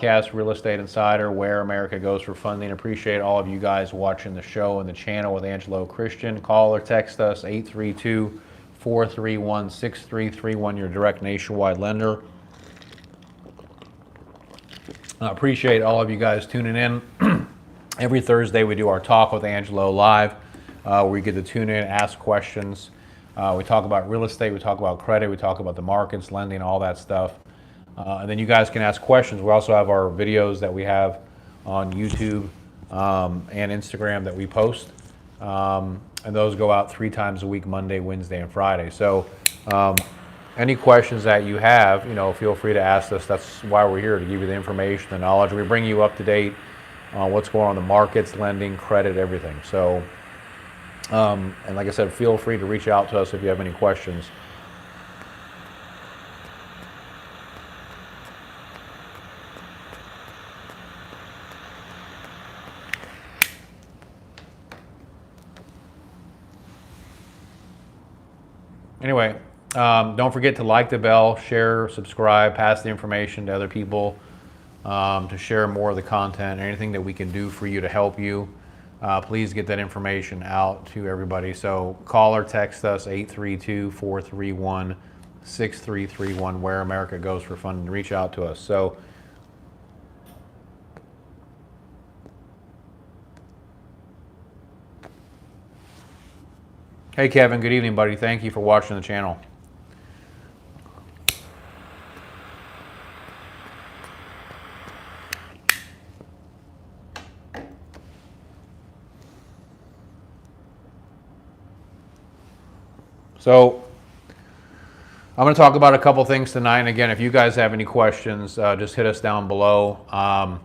Podcast, Real Estate Insider, where America goes for funding. Appreciate all of you guys watching the show and the channel with Angelo Christian. Call or text us 832-431-6331, your direct nationwide lender. Appreciate all of you guys tuning in. Every Thursday we do our Talk with Angelo live, where you get to tune in, ask questions. We talk about real estate, we talk about credit, we talk about the markets, lending, all that stuff. And then you guys can ask questions. We also have our videos that we have on YouTube and Instagram that we post. And those go out 3 times a week, Monday, Wednesday, and Friday. So any questions that you have, feel free to ask us. That's why we're here, to give you the information, the knowledge. We bring you up to date on what's going on in the markets, lending, credit, everything. So, and like I said, feel free to reach out to us if you have any questions. Anyway, don't forget to like the bell, share, subscribe, pass the information to other people, to share more of the content, anything that we can do for you to help you. Please get that information out to everybody. So call or text us 832-431-6331, where America goes for funding. Reach out to us. So hey, Kevin, good evening, buddy. Thank you for watching the channel. So I'm going to talk about a couple things tonight. And again, if you guys have any questions, just hit us down below.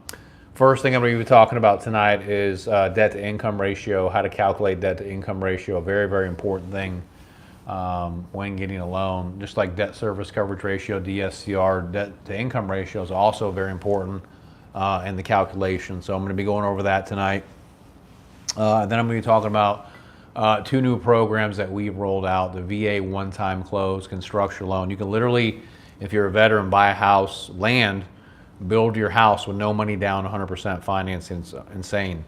First thing I'm going to be talking about tonight is debt to income ratio, how to calculate debt to income ratio, a very, very important thing when getting a loan. Just like debt service coverage ratio, DSCR, debt to income ratio is also very important in the calculation. So I'm going to be going over that tonight. Then I'm going to be talking about 2 new programs that we've rolled out, the VA one-time close construction loan. You can literally, if you're a veteran, buy a house, land, build your house with no money down, 100% financing. It's insane.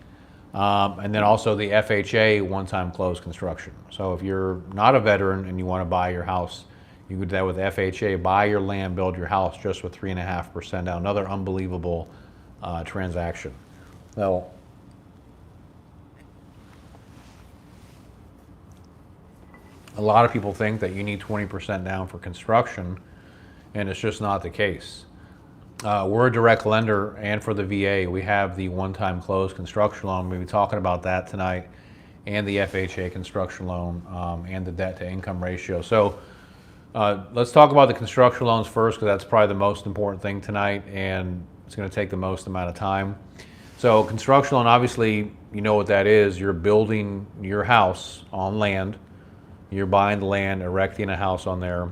And then also the FHA one-time close construction. So if you're not a veteran and you want to buy your house, you could do that with FHA, buy your land, build your house just with 3.5% down. Another unbelievable transaction. So a lot of people think that you need 20% down for construction, and it's just not the case. We're a direct lender, and for the VA, we have the one-time close construction loan. We'll be talking about that tonight, and the FHA construction loan, and the debt to income ratio. So let's talk about the construction loans first, because that's probably the most important thing tonight, and it's going to take the most amount of time. So construction loan, obviously, you know what that is. You're building your house on land. You're buying the land, erecting a house on there.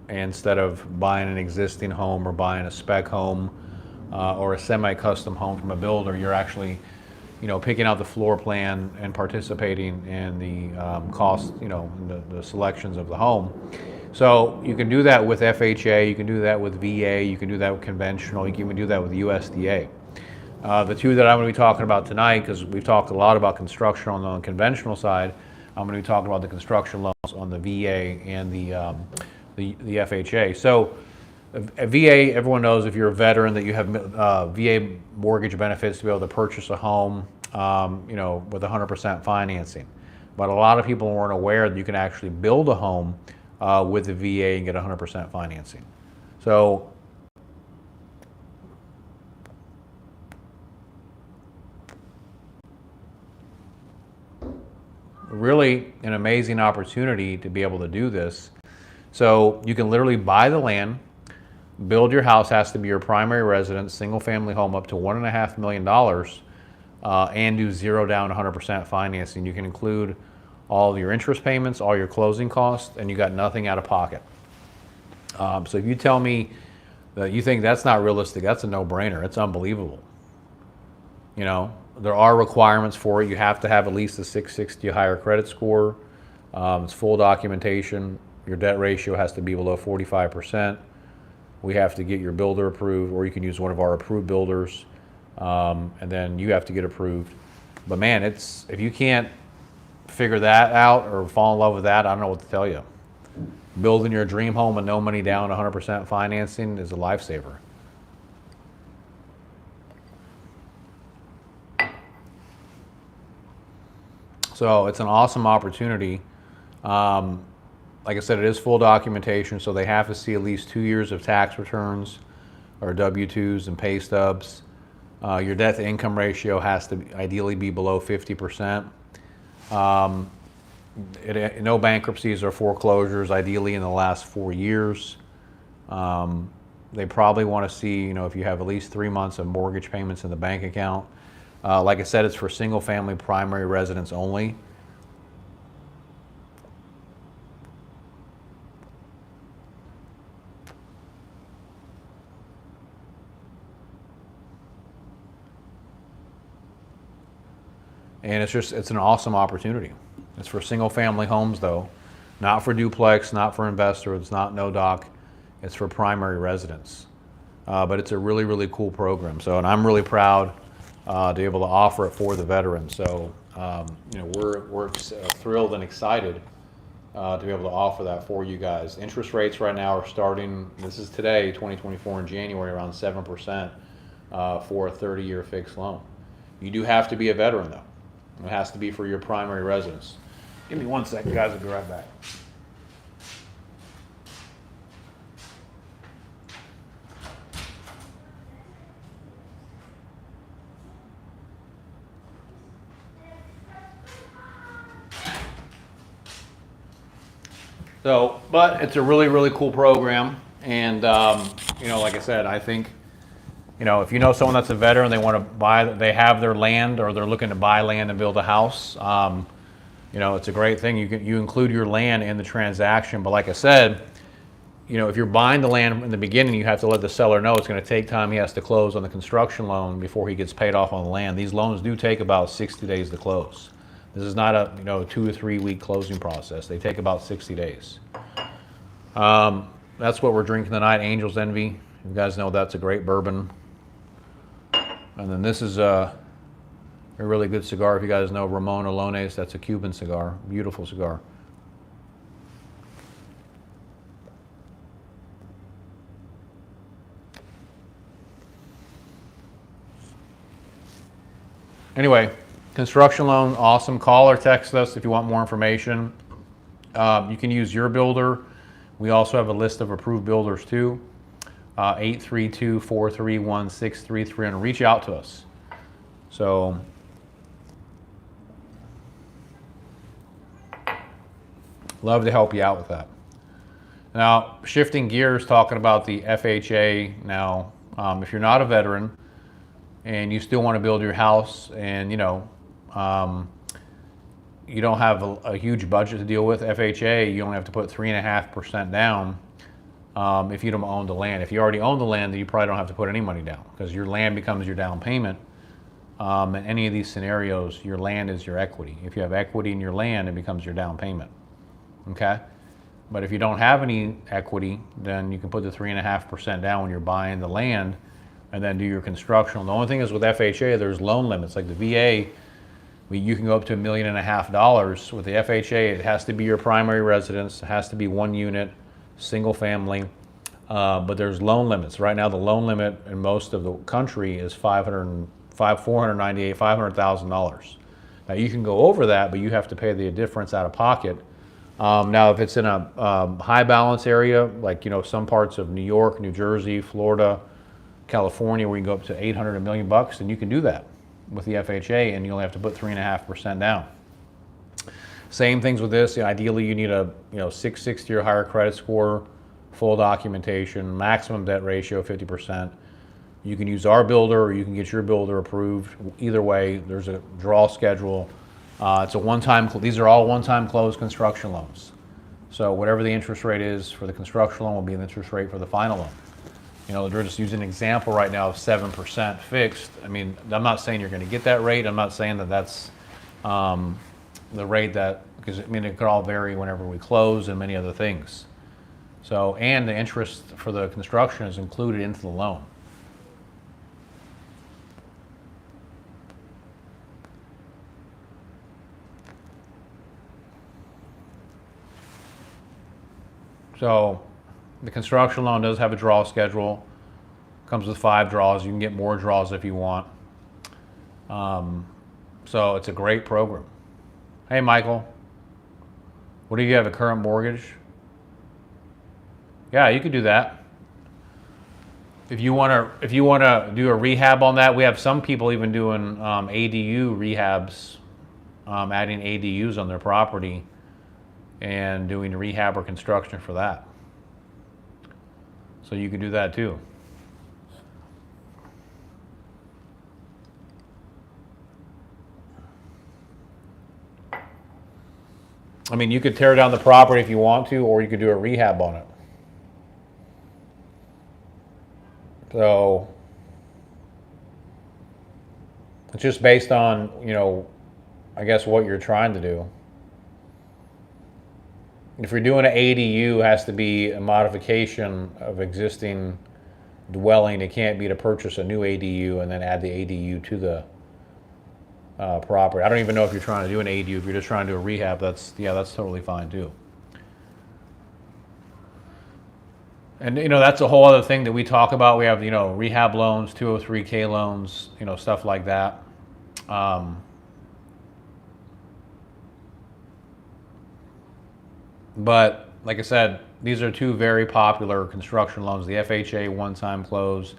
Instead of buying an existing home or buying a spec home or a semi-custom home from a builder, you're actually, picking out the floor plan and participating in the cost, the selections of the home. So you can do that with FHA, you can do that with VA, you can do that with conventional, you can even do that with USDA. The 2 that I'm going to be talking about tonight, because we've talked a lot about construction on the conventional side, I'm going to be talking about the construction loans on the VA and the FHA. So VA, everyone knows, if you're a veteran, that you have VA mortgage benefits to be able to purchase a home, with 100% financing. But a lot of people weren't aware that you can actually build a home with the VA and get 100% financing. So really an amazing opportunity to be able to do this. So you can literally buy the land, build your house, has to be your primary residence, single family home up to $1.5 million, and do 0 down, 100% financing. You can include all of your interest payments, all your closing costs, and you got nothing out of pocket. So if you tell me that you think that's not realistic, that's a no-brainer. It's unbelievable. There are requirements for it. You have to have at least a 660 higher credit score. It's full documentation. Your debt ratio has to be below 45%. We have to get your builder approved, or you can use one of our approved builders, and then you have to get approved. But man, if you can't figure that out or fall in love with that, I don't know what to tell you. Building your dream home with no money down, 100% financing is a lifesaver. So it's an awesome opportunity. Like I said, it is full documentation, so they have to see at least 2 years of tax returns or W-2s and pay stubs. Your debt to income ratio has to ideally be below 50%. No bankruptcies or foreclosures, ideally in the last 4 years. They probably want to see, if you have at least 3 months of mortgage payments in the bank account. Like I said, it's for single family primary residence only. And it's an awesome opportunity. It's for single family homes though, not for duplex, not for investor, it's not no doc, it's for primary residence. But it's a really, really cool program. So, and I'm really proud to be able to offer it for the veterans. So, we're thrilled and excited to be able to offer that for you guys. Interest rates right now are starting, this is today, 2024 in January, around 7% for a 30-year fixed loan. You do have to be a veteran though. It has to be for your primary residence. Give me 1 second, guys. I'll be right back. So, but it's a really, really cool program. And, like I said, I think, if you know someone that's a veteran, they want to buy, they have their land or they're looking to buy land and build a house, it's a great thing. You include your land in the transaction. But like I said, if you're buying the land in the beginning, you have to let the seller know it's going to take time. He has to close on the construction loan before he gets paid off on the land. These loans do take about 60 days to close. This is not a 2 or 3 week closing process. They take about 60 days. That's what we're drinking tonight, Angel's Envy. You guys know that's a great bourbon. And then this is a really good cigar. If you guys know Ramon Alones, that's a Cuban cigar. Beautiful cigar. Anyway, construction loan, awesome. Call or text us if you want more information. You can use your builder. We also have a list of approved builders too. 832-431-6333, and reach out to us. So, love to help you out with that. Now, shifting gears, talking about the FHA now, if you're not a veteran and you still want to build your house and, you don't have a huge budget to deal with, FHA, you only have to put 3.5% down. If you don't own the land. If you already own the land, then you probably don't have to put any money down because your land becomes your down payment. In any of these scenarios, your land is your equity. If you have equity in your land, it becomes your down payment. Okay? But if you don't have any equity, then you can put the 3.5% down when you're buying the land and then do your construction. The only thing is with FHA, there's loan limits. Like the VA, you can go up to $1.5 million. With the FHA, it has to be your primary residence. It has to be 1 unit. Single family, but there's loan limits. Right now, the loan limit in most of the country is $500,000. Now you can go over that, but you have to pay the difference out of pocket. Now, if it's in a high balance area, like some parts of New York, New Jersey, Florida, California, where you can go up to $800 million, then you can do that with the FHA, and you only have to put 3.5% down. Same things with this. Ideally, you need a 660 or higher credit score, full documentation, maximum debt ratio 50%. You can use our builder, or you can get your builder approved. Either way, there's a draw schedule. It's a one-time. These are all one-time closed construction loans. So whatever the interest rate is for the construction loan will be the interest rate for the final loan. We're just using an example right now of 7% fixed. I mean, I'm not saying you're going to get that rate. I'm not saying that that's the rate that, because it could all vary whenever we close and many other things. So, and the interest for the construction is included into the loan. So the construction loan does have a draw schedule. Comes with 5 draws. You can get more draws if you want. So it's a great program. Hey, Michael, what do you have, a current mortgage? Yeah, you could do that. If you want to do a rehab on that, we have some people even doing ADU rehabs, adding ADUs on their property and doing rehab or construction for that. So you can do that too. I mean, you could tear down the property if you want to, or you could do a rehab on it. So it's just based on, I guess what you're trying to do. If you're doing an ADU, it has to be a modification of existing dwelling. It can't be to purchase a new ADU and then add the ADU to the property. I don't even know if you're trying to do an ADU. If you're just trying to do a rehab, that's totally fine too. And that's a whole other thing that we talk about. We have rehab loans, 203K loans, stuff like that. But like I said, these are 2 very popular construction loans: the FHA one-time close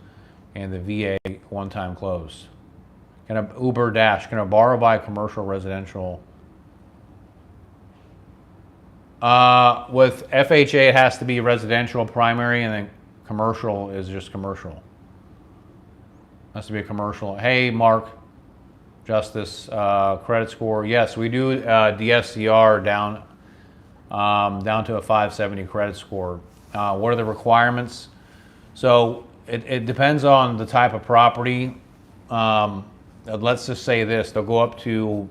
and the VA one-time close. Can I Uber Dash? Can I borrow by commercial residential? With FHA, it has to be residential primary, and then commercial is just commercial. Has to be a commercial. Hey, Mark, Justice, credit score. Yes, we do DSCR down to a 570 credit score. What are the requirements? So it depends on the type of property. Let's just say this: they'll go up to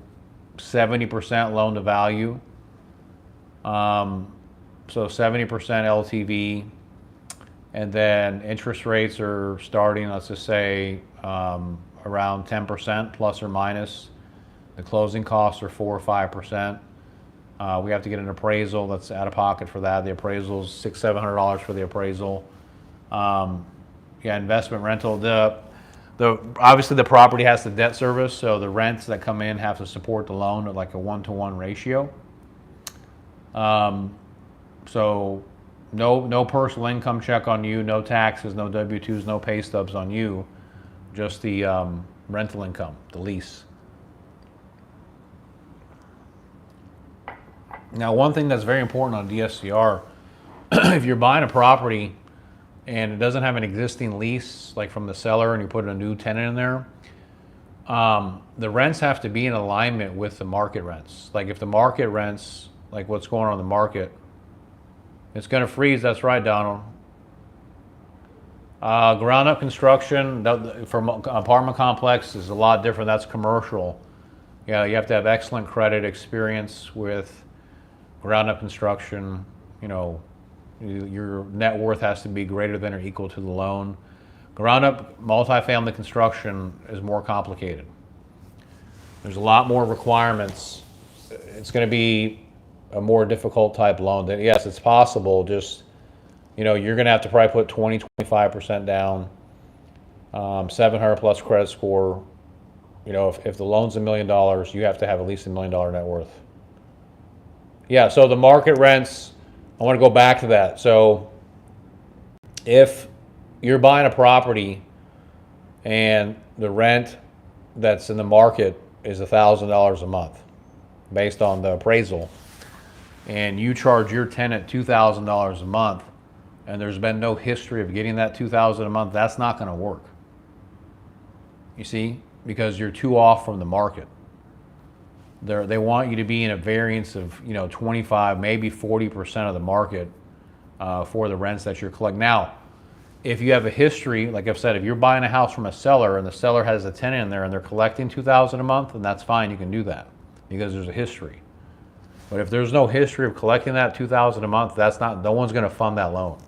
70% loan to value. So 70% LTV, and then interest rates are starting, let's just say, around 10% plus or minus. The closing costs are 4 or 5%. We have to get an appraisal that's out of pocket for that. The appraisal's $600-700 for the appraisal. Investment rental. Obviously the property has the debt service, so the rents that come in have to support the loan at like a 1-to-1 ratio. So no personal income check on you, no taxes, no W-2s, no pay stubs on you, just the rental income, the lease. Now, one thing that's very important on DSCR, if you're buying a property and it doesn't have an existing lease, like from the seller, and you put a new tenant in there, the rents have to be in alignment with the market rents. Like if the market rents, like what's going on in the market, it's going to freeze. That's right, Donald. Ground up construction for apartment complex is a lot different. That's commercial. Yeah, you have to have excellent credit experience with ground up construction. Your net worth has to be greater than or equal to the loan. Ground up multifamily construction is more complicated. There's a lot more requirements. It's going to be a more difficult type loan. Yes, it's possible. Just, you're going to have to probably put 20-25% down, 700 plus credit score. If the loan's $1 million, you have to have at least $1 million net worth. Yeah, so the market rents, I want to go back to that. So if you're buying a property and the rent that's in the market is $1,000 a month based on the appraisal, and you charge your tenant $2,000 a month, and there's been no history of getting that $2,000 a month, that's not going to work. You see, because you're too off from the market. They want you to be in a variance of 25, maybe 40% of the market for the rents that you're collecting. Now, if you have a history, like I've said, if you're buying a house from a seller and the seller has a tenant in there and they're collecting $2,000 a month, then that's fine. You can do that because there's a history. But if there's no history of collecting that $2,000 a month, that's not, no one's going to fund that loan.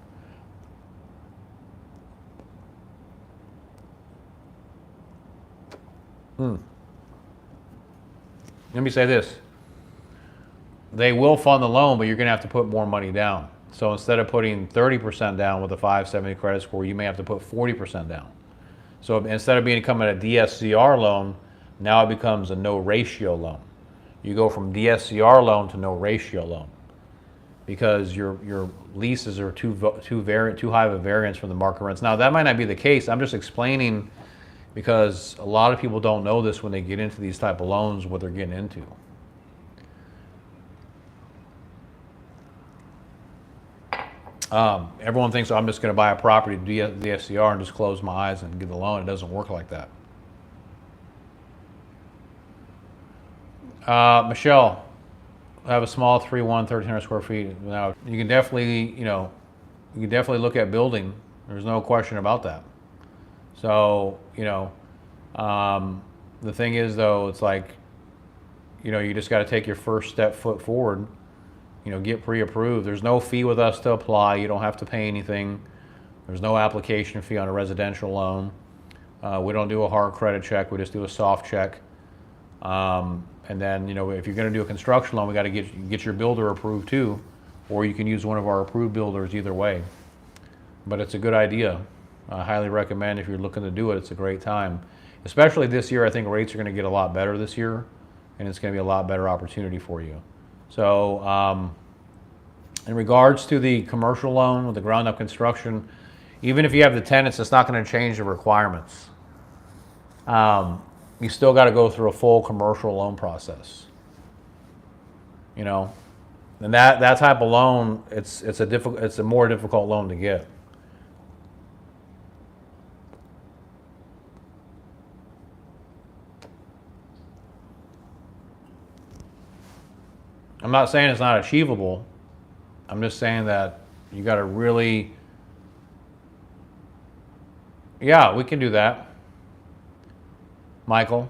Let me say this. They will fund the loan, but you're going to have to put more money down. So instead of putting 30% down with a 570 credit score, you may have to put 40% down. So instead of becoming a DSCR loan, now it becomes a no ratio loan. You go from DSCR loan to no ratio loan because your leases are too high of a variance from the market rents. Now that might not be the case. I'm just explaining because a lot of people don't know this when they get into these type of loans, what they're getting into. Everyone thinks, oh, I'm just going to buy a property, DSCR, and just close my eyes and get the loan. It doesn't work like that. Michelle, I have a small 1,300 square feet. Now you can definitely, look at building. There's no question about that. So, the thing is though, it's like, you just got to take your first foot forward. Get pre-approved. There's no fee with us to apply. You don't have to pay anything. There's no application fee on a residential loan. We don't do a hard credit check. We just do a soft check. And then, if you're going to do a construction loan, we got to get your builder approved too, or you can use one of our approved builders. Either way, but it's a good idea. I highly recommend if you're looking to do it. It's a great time, especially this year. I think rates are going to get a lot better this year, and it's going to be a lot better opportunity for you. So, in regards to the commercial loan with the ground-up construction, even if you have the tenants, it's not going to change the requirements. You still got to go through a full commercial loan process. And that type of loan, it's a more difficult loan to get. I'm not saying it's not achievable. I'm just saying that you got to really, yeah, we can do that. Michael,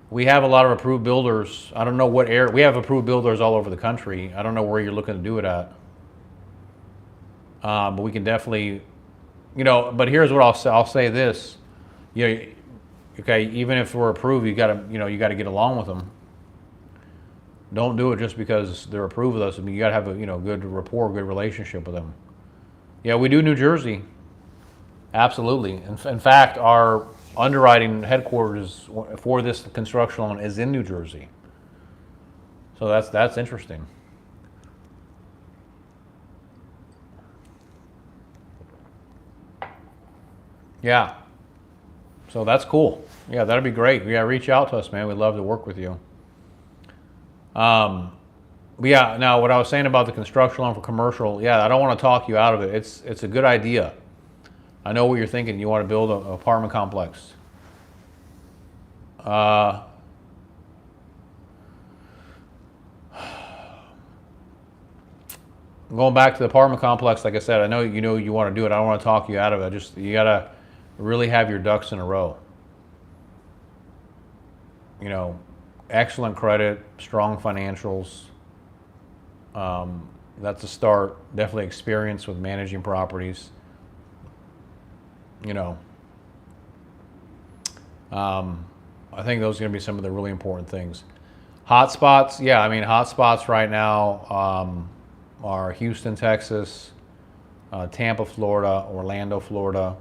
we have a lot of approved builders. I don't know what area. We have approved builders all over the country. I don't know where you're looking to do it at. But we can definitely, but here's what I'll say this. Okay, even if we're approved, you got to get along with them. Don't do it just because they're approved with us. I mean, you got to have a good rapport, good relationship with them. Yeah, we do New Jersey. Absolutely. In fact, our underwriting headquarters for this construction loan is in New Jersey. So that's interesting. Yeah. So that's cool. Yeah, that'd be great. Yeah, reach out to us, man. We'd love to work with you. But yeah, now what I was saying about the construction loan for commercial, yeah, I don't want to talk you out of it. It's a good idea. I know what you're thinking. You want to build an apartment complex. Going back to the apartment complex, like I said, I know you want to do it. I don't want to talk you out of it. You gotta really have your ducks in a row. Excellent credit, strong financials. That's a start. Definitely experience with managing properties. I think those are going to be some of the really important things. Hotspots, yeah. I mean, hotspots right now are Houston, Texas, Tampa, Florida, Orlando, Florida,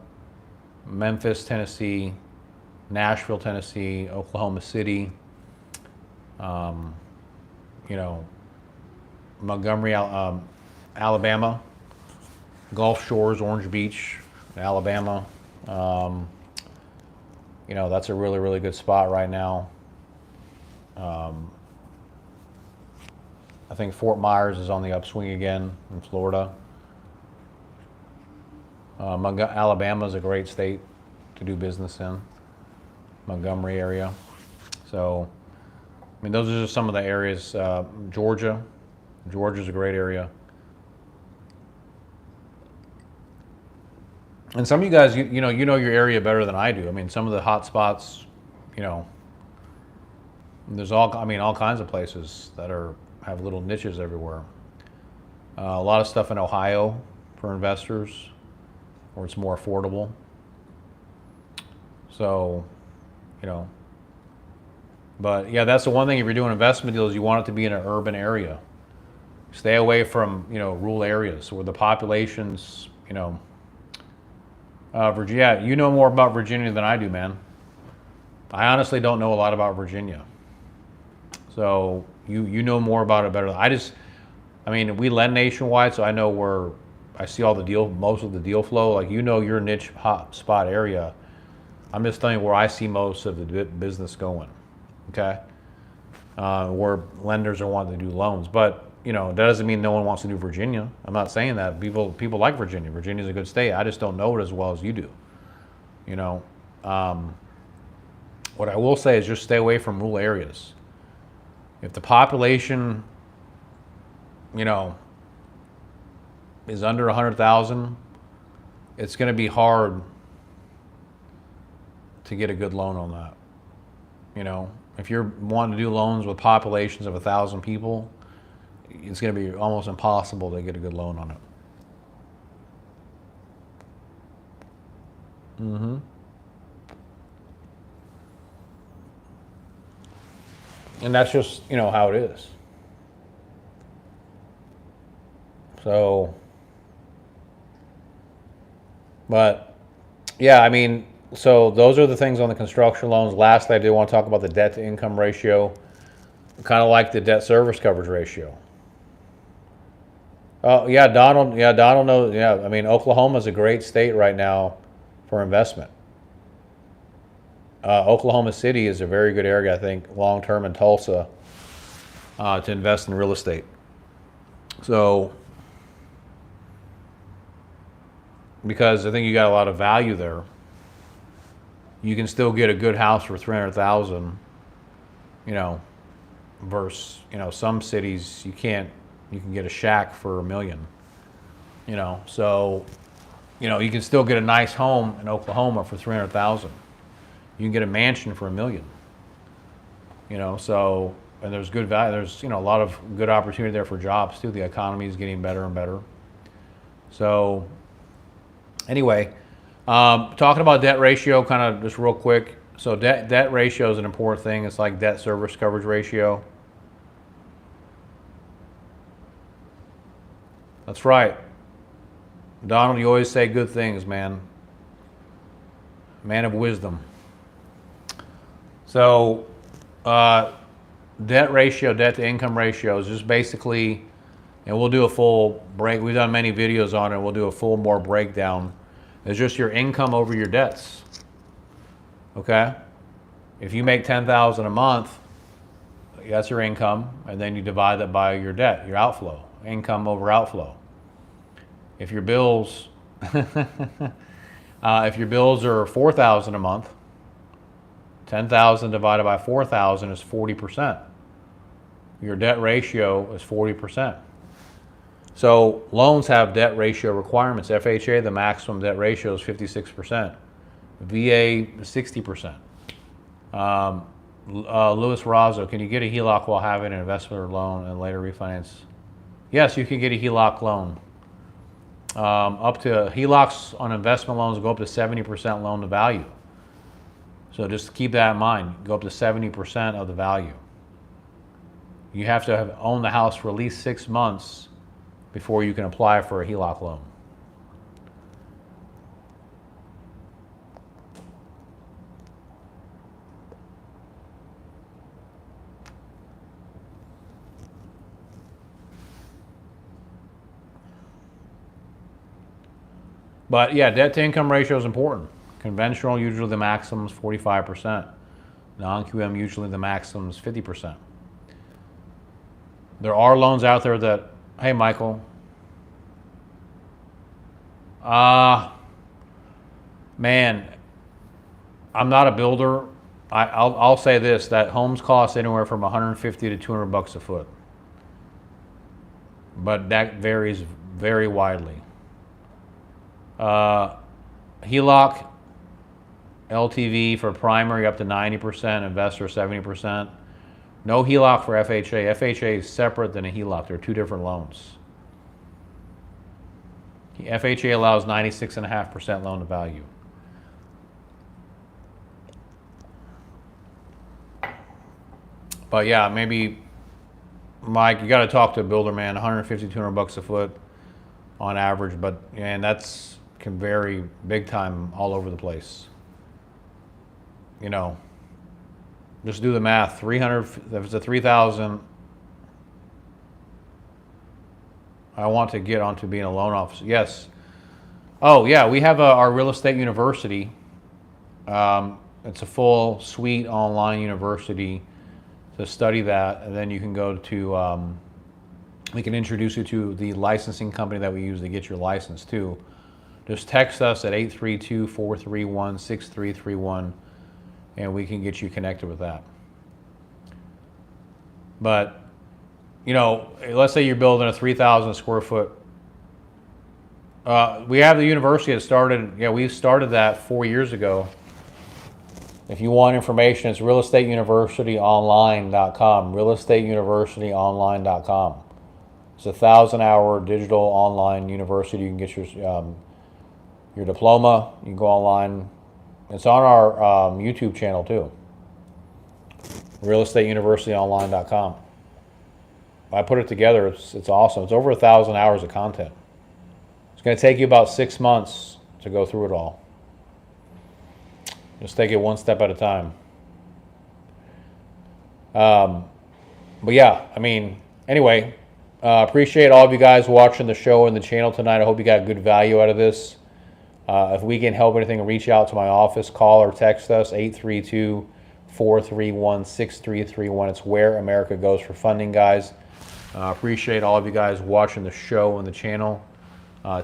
Memphis, Tennessee, Nashville, Tennessee, Oklahoma City. Montgomery, Alabama, Gulf Shores, Orange Beach, Alabama. That's a really, really good spot right now. I think Fort Myers is on the upswing again in Florida. Alabama is a great state to do business in, Montgomery area. So, I mean, those are just some of the areas. Georgia's a great area. And some of you guys, you know your area better than I do. I mean, some of the hot spots, There's all kinds of places that have little niches everywhere. A lot of stuff in Ohio for investors, where it's more affordable. So, you know, but yeah, that's the one thing if you're doing investment deals, you want it to be in an urban area. Stay away from, rural areas where the population's, Virginia. You know more about Virginia than I do, man. I honestly don't know a lot about Virginia. So you know more about it better. We lend nationwide, so I know where I see most of the deal flow. Like, your niche hot spot area. I'm just telling you where I see most of the business going. Okay, where lenders are wanting to do loans, but that doesn't mean no one wants to do Virginia. I'm not saying that. People like Virginia. Virginia's a good state. I just don't know it as well as you do. What I will say is just stay away from rural areas. If the population, is under 100,000, it's going to be hard to get a good loan on that. If you're wanting to do loans with populations of 1,000 people, it's going to be almost impossible to get a good loan on it. Mm-hmm. And that's just, how it is. So, but yeah, so those are the things on the construction loans. Lastly, I do want to talk about the debt to income ratio, kind of like the debt service coverage ratio. Oh yeah, Donald. Yeah, Donald knows. Yeah, Oklahoma's a great state right now for investment. Oklahoma City is a very good area, I think, long term in Tulsa, to invest in real estate. So, because I think you got a lot of value there, you can still get a good house for $300,000. Versus some cities you can't. You can get a shack for $1 million. So, you can still get a nice home in Oklahoma for $300,000. You can get a mansion for $1 million. So, and there's good value. There's a lot of good opportunity there for jobs too. The economy is getting better and better. So, anyway, talking about debt ratio, kind of just real quick. So, debt ratio is an important thing. It's like debt service coverage ratio. That's right. Donald, you always say good things, man. Man of wisdom. So, debt to income ratio is just basically, and we'll do a full break. We've done many videos on it. We'll do a full more breakdown. It's just your income over your debts. Okay? If you make $10,000 a month, that's your income, and then you divide that by your debt, your outflow. Income over outflow. If your bills, are $4,000 a month, 10,000 divided by 4,000 is 40%. Your debt ratio is 40%. So loans have debt ratio requirements. FHA, the maximum debt ratio is 56%. VA, 60%. Louis Razzo, can you get a HELOC while having an investment loan and later refinance? Yes, you can get a HELOC loan. Up to HELOCs on investment loans go up to 70% loan to value. So just keep that in mind. Go up to 70% of the value. You have to have owned the house for at least 6 months before you can apply for a HELOC loan. But yeah, debt to income ratio is important. Conventional, usually the maximum is 45%. Non-QM, usually the maximum is 50%. There are loans out there that, hey, Michael, man, I'm not a builder. I'll say this, that homes cost anywhere from $150 to $200 a foot. But that varies very widely. HELOC, LTV for primary up to 90%, investor 70%. No HELOC for FHA. FHA is separate than a HELOC. They're two different loans. FHA allows 96.5% loan to value. But yeah, maybe, Mike, you got to talk to a builder, man. 150, 200 bucks a foot on average, but and that's can vary big time all over the place. You know, just do the math. 300, if it's a 3,000, I want to get onto being a loan officer. Yes. Oh yeah, we have our real estate university. It's a full suite online university to study that, and then you can go to, we can introduce you to the licensing company that we use to get your license too. Just text us at 832-431-6331 and we can get you connected with that. But, you know, let's say you're building a 3,000 square foot. We have the university that started, we started that 4 years ago. If you want information, it's realestateuniversityonline.com, realestateuniversityonline.com. It's a 1,000-hour digital online university. You can get your diploma. You can go online. It's on our YouTube channel too, realestateuniversityonline.com. I put it together. It's awesome. It's over 1,000 hours of content. It's going to take you about 6 months to go through it all. Just take it one step at a time. But yeah, I mean, anyway, appreciate all of you guys watching the show and the channel tonight. I hope you got good value out of this. If we can help anything, reach out to my office, call or text us, 832-431-6331. It's where America goes for funding, guys. Appreciate all of you guys watching the show and the channel.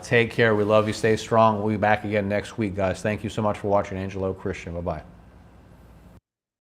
Take care. We love you. Stay strong. We'll be back again next week, guys. Thank you so much for watching. Angelo, Christian. Bye-bye.